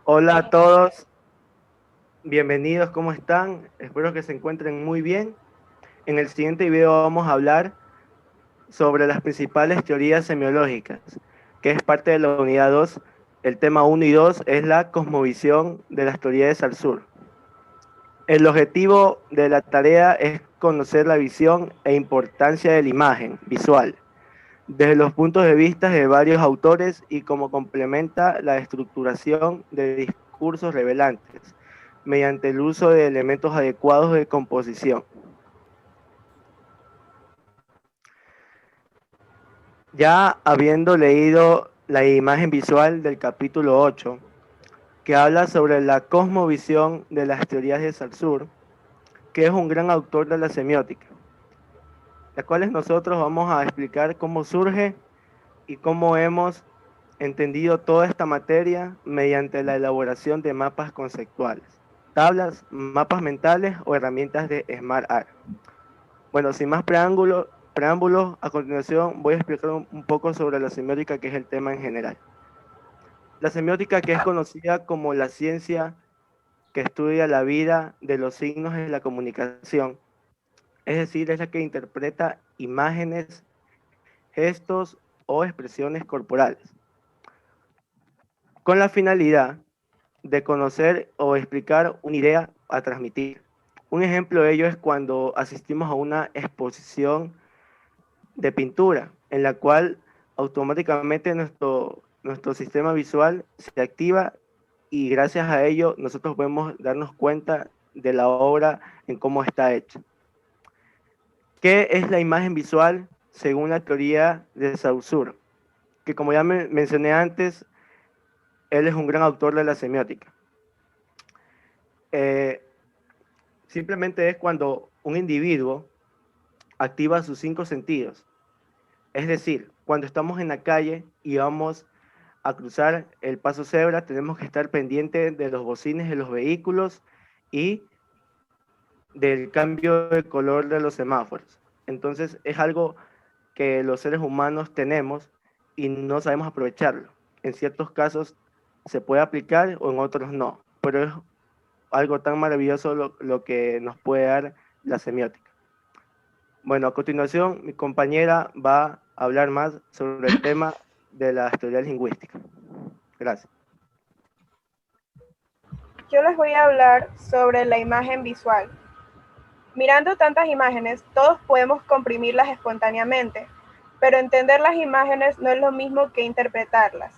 Hola a todos, bienvenidos, ¿cómo están? Espero que se encuentren muy bien. En el siguiente video vamos a hablar sobre las principales teorías semiológicas, que es parte de la unidad 2. El tema uno y 2 es la cosmovisión de las teorías de Saussure. El objetivo de la tarea es conocer la visión e importancia de la imagen visual, desde los puntos de vista de varios autores y cómo complementa la estructuración de discursos revelantes mediante el uso de elementos adecuados de composición. Ya habiendo leído la imagen visual del capítulo 8, que habla sobre la cosmovisión de las teorías de Saussure, que es un gran autor de la semiótica, las cuales nosotros vamos a explicar cómo surge y cómo hemos entendido toda esta materia mediante la elaboración de mapas conceptuales, tablas, mapas mentales o herramientas de Smart Art. Bueno, sin más preámbulos, a continuación voy a explicar un poco sobre la semiótica, que es el tema en general. La semiótica, que es conocida como la ciencia que estudia la vida de los signos en la comunicación, es decir, es la que interpreta imágenes, gestos o expresiones corporales, con la finalidad de conocer o explicar una idea a transmitir. Un ejemplo de ello es cuando asistimos a una exposición de pintura, en la cual automáticamente nuestro sistema visual se activa y gracias a ello nosotros podemos darnos cuenta de la obra en cómo está hecha. ¿Qué es la imagen visual según la teoría de Saussure? Que como ya mencioné antes, él es un gran autor de la semiótica. Eh, Simplemente es cuando un individuo activa sus cinco sentidos. Es decir, cuando estamos en la calle y vamos a cruzar el paso cebra, tenemos que estar pendientes de los bocines de los vehículos y del cambio de color de los semáforos. Entonces es algo que los seres humanos tenemos y no sabemos aprovecharlo. En ciertos casos se puede aplicar o en otros no, pero es algo tan maravilloso lo que nos puede dar la semiótica. Bueno, a continuación mi compañera va a hablar más sobre el tema de las teorías lingüísticas. Gracias. Yo les voy a hablar sobre la imagen visual. Mirando tantas imágenes, todos podemos comprimirlas espontáneamente, pero entender las imágenes no es lo mismo que interpretarlas.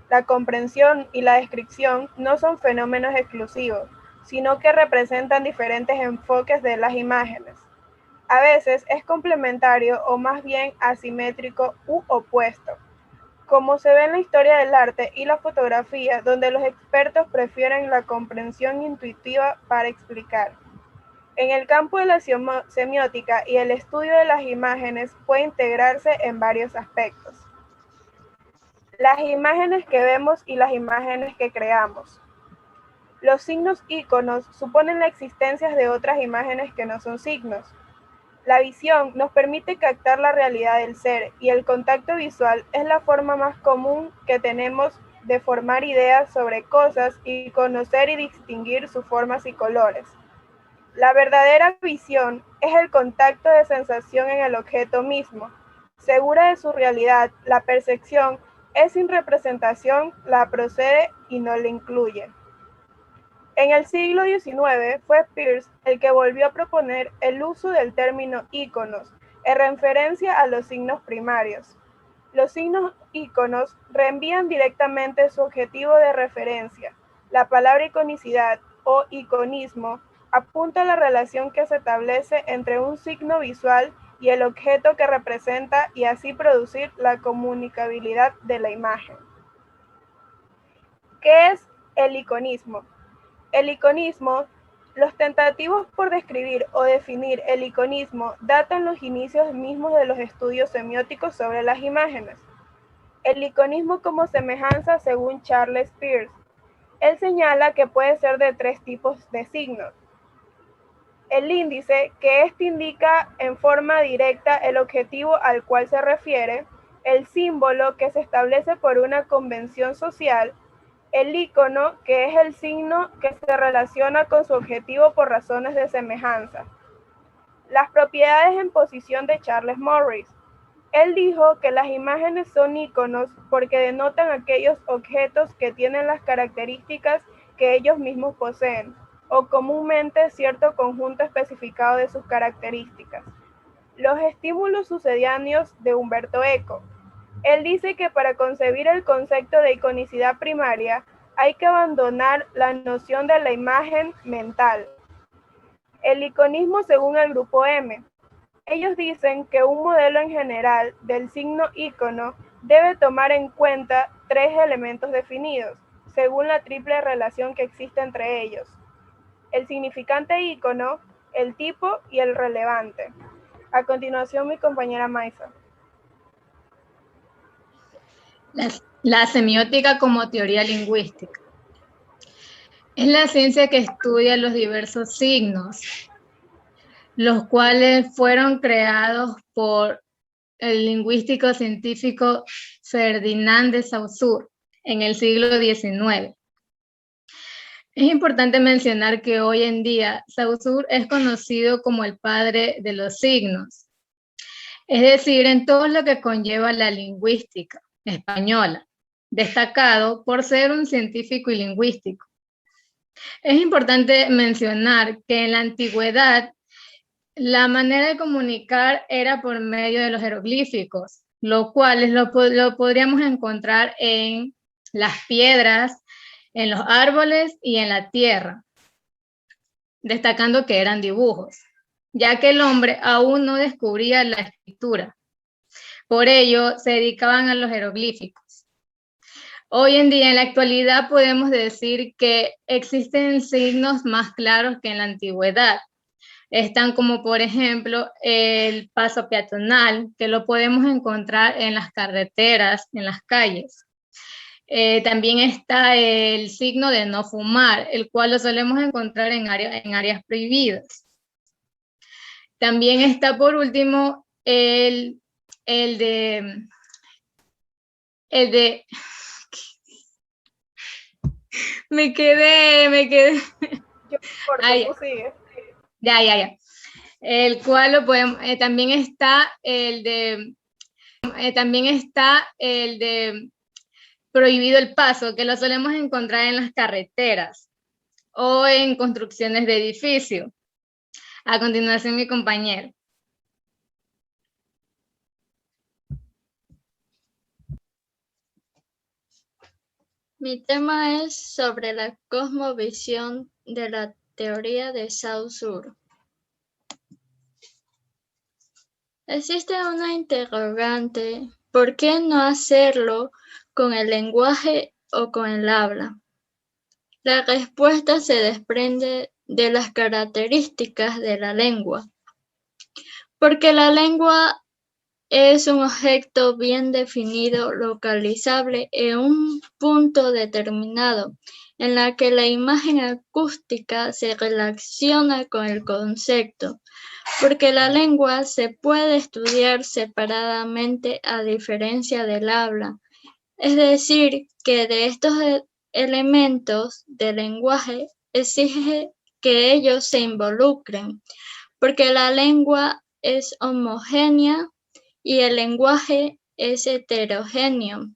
La comprensión y la descripción no son fenómenos exclusivos, sino que representan diferentes enfoques de las imágenes. A veces es complementario o más bien asimétrico u opuesto, como se ve en la historia del arte y la fotografía, donde los expertos prefieren la comprensión intuitiva para explicar. En el campo de la semiótica y el estudio de las imágenes puede integrarse en varios aspectos. Las imágenes que vemos y las imágenes que creamos. Los signos íconos suponen la existencia de otras imágenes que no son signos. La visión nos permite captar la realidad del ser y el contacto visual es la forma más común que tenemos de formar ideas sobre cosas y conocer y distinguir sus formas y colores. La verdadera visión es el contacto de sensación en el objeto mismo. Segura de su realidad, la percepción es sin representación, la procede y no la incluye. En el siglo XIX fue Peirce el que volvió a proponer el uso del término íconos en referencia a los signos primarios. Los signos íconos reenvían directamente su objetivo de referencia. La palabra iconicidad o iconismo apunta a la relación que se establece entre un signo visual y el objeto que representa y así producir la comunicabilidad de la imagen. ¿Qué es el iconismo? El iconismo, los tentativos por describir o definir el iconismo datan los inicios mismos de los estudios semióticos sobre las imágenes. El iconismo como semejanza según Charles Peirce. Él señala que puede ser de tres tipos de signos. El índice, que éste indica en forma directa el objetivo al cual se refiere, el símbolo, que se establece por una convención social, El ícono, que es el signo que se relaciona con su objetivo por razones de semejanza. Las propiedades en posición de Charles Morris. Él dijo que las imágenes son íconos porque denotan aquellos objetos que tienen las características que ellos mismos poseen, o comúnmente cierto conjunto especificado de sus características. Los estímulos sucedáneos de Humberto Eco. Él dice que para concebir el concepto de iconicidad primaria hay que abandonar la noción de la imagen mental. El iconismo según el grupo M. Ellos dicen que un modelo en general del signo ícono debe tomar en cuenta tres elementos definidos, según la triple relación que existe entre ellos: el significante ícono, el tipo y el relevante. A continuación, mi compañera Maisa. La semiótica como teoría lingüística. Es la ciencia que estudia los diversos signos, los cuales fueron creados por el lingüístico científico Ferdinand de Saussure en el siglo XIX. Es importante mencionar que hoy en día Saussure es conocido como el padre de los signos, es decir, en todo lo que conlleva la lingüística española, destacado por ser un científico y lingüístico. Es importante mencionar que en la antigüedad la manera de comunicar era por medio de los jeroglíficos, lo cual lo podríamos encontrar en las piedras, en los árboles y en la tierra, destacando que eran dibujos, ya que el hombre aún no descubría la escritura. Por ello, se dedicaban a los jeroglíficos. Hoy en día, en la actualidad, podemos decir que existen signos más claros que en la antigüedad. Están como, por ejemplo, el paso peatonal, que lo podemos encontrar en las carreteras, en las calles. También está el signo de no fumar, el cual lo solemos encontrar en áreas prohibidas. También está, por último, el de me quedé. Yo, ¿por qué tú sigues? Ya. El cual lo podemos, también está el de prohibido el paso, que lo solemos encontrar en las carreteras o en construcciones de edificios. A continuación, mi compañero. Mi tema es sobre la cosmovisión de la teoría de Saussure. Existe una interrogante: ¿por qué no hacerlo con el lenguaje o con el habla? La respuesta se desprende de las características de la lengua, porque la lengua es un objeto bien definido, localizable en un punto determinado, en la que la imagen acústica se relaciona con el concepto, porque la lengua se puede estudiar separadamente a diferencia del habla. Es decir, que de estos elementos del lenguaje exige que ellos se involucren, porque la lengua es homogénea y el lenguaje es heterogéneo,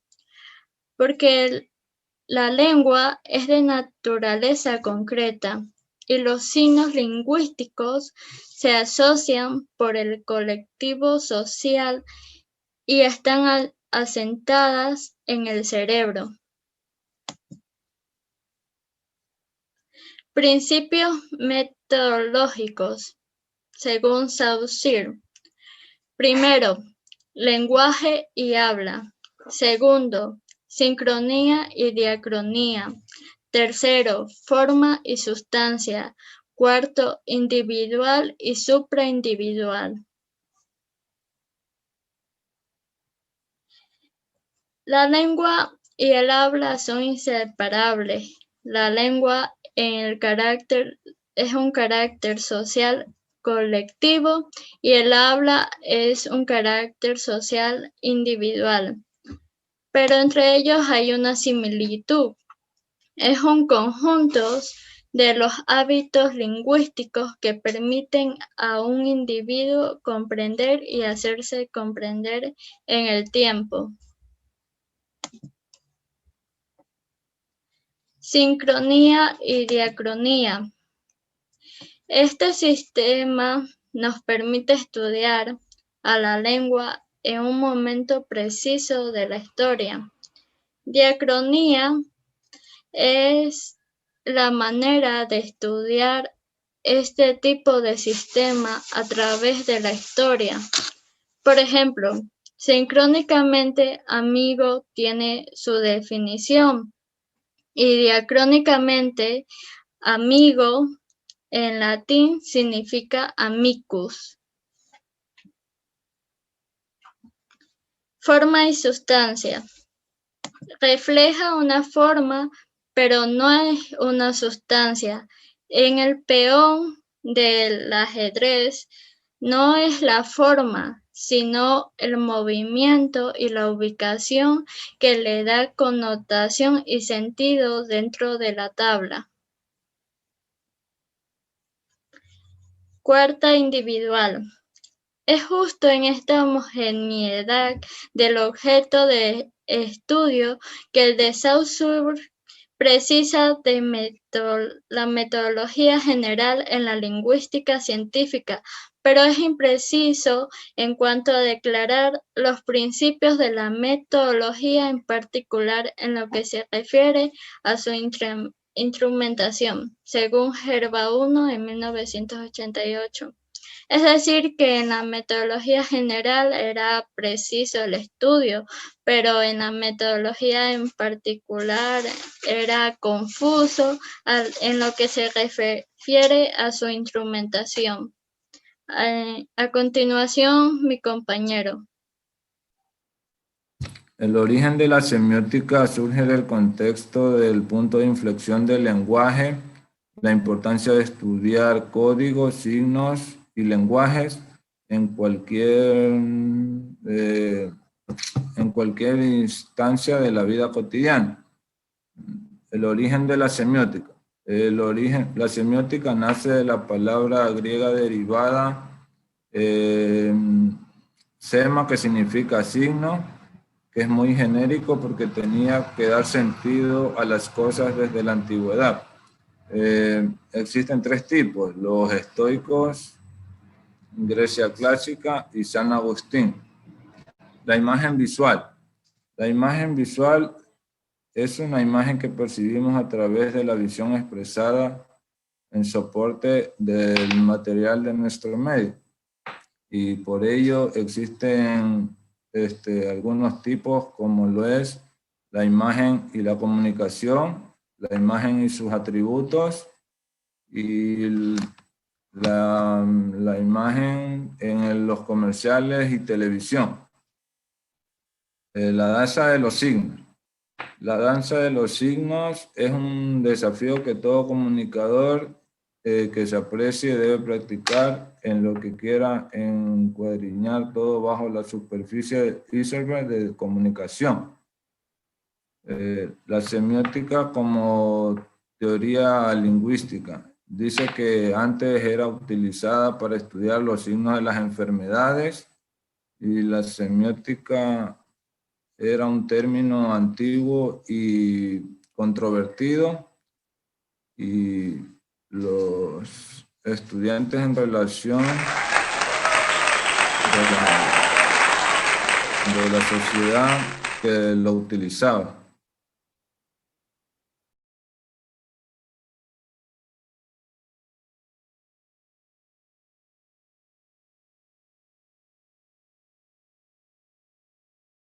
porque la lengua es de naturaleza concreta y los signos lingüísticos se asocian por el colectivo social y están asentadas en el cerebro. Principios metodológicos, según Saussure. Primero, lenguaje y habla. Segundo, sincronía y diacronía. Tercero, forma y sustancia. Cuarto, individual y supraindividual. La lengua y el habla son inseparables. La lengua es un carácter social colectivo y el habla es un carácter social individual, pero entre ellos hay una similitud, Es un conjunto de los hábitos lingüísticos que permiten a un individuo comprender y hacerse comprender en el tiempo. Sincronía y diacronía. Este sistema nos permite estudiar a la lengua en un momento preciso de la historia. Diacronía es la manera de estudiar este tipo de sistema a través de la historia. Por ejemplo, sincrónicamente amigo tiene su definición y diacrónicamente amigo en latín significa amicus. Forma y sustancia. Refleja una forma, pero no es una sustancia. En el peón del ajedrez no es la forma, sino el movimiento y la ubicación que le da connotación y sentido dentro de la tabla. Cuarta individual. Es justo en esta homogeneidad del objeto de estudio que el de Saussure precisa de la metodología general en la lingüística científica, pero es impreciso en cuanto a declarar los principios de la metodología, en particular en lo que se refiere a su instrumentación, según Gerba 1 en 1988. Es decir, que en la metodología general era preciso el estudio, pero en la metodología en particular era confuso en lo que se refiere a su instrumentación. A continuación, mi compañero. El origen de la semiótica surge del contexto del punto de inflexión del lenguaje, la importancia de estudiar códigos, signos y lenguajes en cualquier instancia de la vida cotidiana. El origen de la semiótica. La semiótica nace de la palabra griega derivada sema, que significa signo, que es muy genérico porque tenía que dar sentido a las cosas desde la antigüedad. Existen tres tipos: los estoicos, Grecia clásica y San Agustín. La imagen visual. La imagen visual es una imagen que percibimos a través de la visión expresada en soporte del material de nuestro medio. Y por ello existen algunos tipos, como lo es la imagen y la comunicación, la imagen y sus atributos, y la imagen en los comerciales y televisión. La danza de los signos. La danza de los signos es un desafío que todo comunicador que se aprecie debe practicar en lo que quiera encuadrinar todo bajo la superficie iceberg de comunicación. La semiótica como teoría lingüística. Dice que antes era utilizada para estudiar los signos de las enfermedades, y la semiótica era un término antiguo y controvertido, y los estudiantes en relación de la sociedad que lo utilizaba.